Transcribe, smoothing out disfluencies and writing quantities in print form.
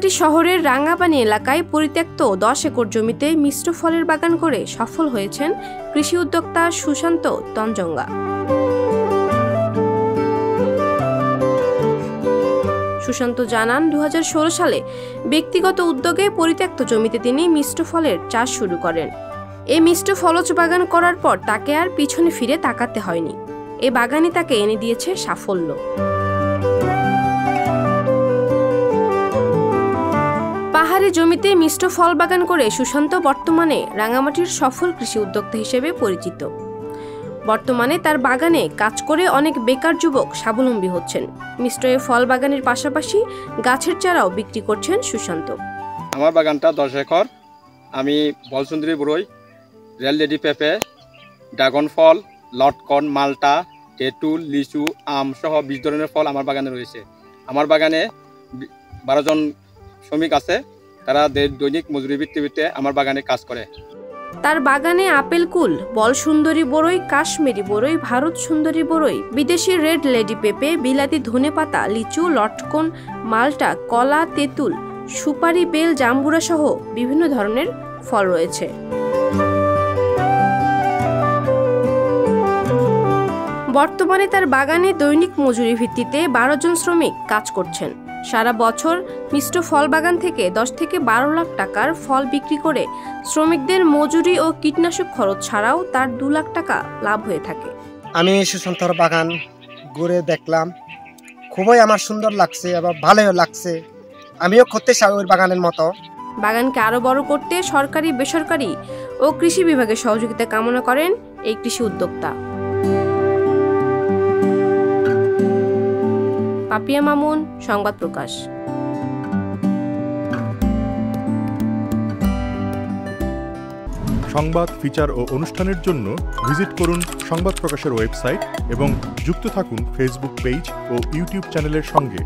রাঙামাটি শহরের রাঙ্গাপানি এলাকায় পরিত্যক্ত 10 একর জমিতে মিশ্র ফলের বাগান করে সফল হয়েছেন কৃষি উদ্যোক্তা সুশান্ত তঞ্জঙ্গা। সুশান্ত জানান, 2016 সালে ব্যক্তিগত উদ্যোগে পরিত্যক্ত জমিতে তিনি মিশ্র ফলের চাষ শুরু করেন। এই মিশ্র ফলজ বাগান করার পর তাকে আর পিছনে ফিরে তাকাতে হয়নি। এই বাগানই তাকে এনে দিয়েছে সাফল্য। পাহাড়ি জমিতে মিশ্র ফল বাগান করে সুশান্ত বর্তমানে রাঙামাটির সফল কৃষি উদ্যোক্তা হিসেবে পরিচিত। বর্তমানে তার বাগানে কাজ করে অনেক বেকার যুবক স্বাবলম্বী হচ্ছেন। মিশ্র ফল বাগানের পাশাপাশি গাছের চারাও বিক্রি করছেন সুশান্ত। আমার বাগানটা 10 একর। আমি বলসুন্দরী বরই, রেল লেডি পেঁপে, ড্রাগন ফল, লটকন, মালটা, তেঁতুল, লিচু, আম সহ 20 ধরনের ফল আমার বাগানে রয়েছে। আমার বাগানে 12 জন শ্রমিক আছে, তারা দৈনিক মজুরি ভিত্তিতে আমার বাগানে কাজ করে। তার বাগানে আপেল কুল, বল সুন্দরী বরই, কাশ্মীরি বরই, ভারত সুন্দরী বরই, বিদেশি রেড লেডি পেঁপে, বিলাতি ধনেপাতা, লিচু, লটকন, মালটা, কলা, তেঁতুল, সুপারি, বেল, জাম্বুরা সহ বিভিন্ন ধরনের ফল রয়েছে। বর্তমানে তার বাগানে দৈনিক মজুরি ভিত্তিতে 12 জন শ্রমিক কাজ করছেন। সারা বছর মিশ্র ফল বাগান থেকে 10 থেকে 12 লাখ টাকার ফল বিক্রি করে শ্রমিকদের মজুরি ও কীটনাশক খরচ ছাড়াও তার 2 লাখ টাকা লাভ হয়ে থাকে। আমি সুশান্তর বাগান ঘুরে দেখলাম, খুবই আমার সুন্দর লাগছে এবং ভালোও লাগছে। আমিও করতে চাই ওই বাগানের মতো। বাগানকে আরো বড় করতে সরকারি, বেসরকারি ও কৃষি বিভাগের সহযোগিতা কামনা করেন এই কৃষি উদ্যোক্তা। পাপিয়া মামুন, সংবাদ প্রকাশ। সংবাদ, ফিচার ও অনুষ্ঠানের জন্য ভিজিট করুন সংবাদ প্রকাশের ওয়েবসাইট এবং যুক্ত থাকুন ফেসবুক পেজ ও ইউটিউব চ্যানেলের সঙ্গে।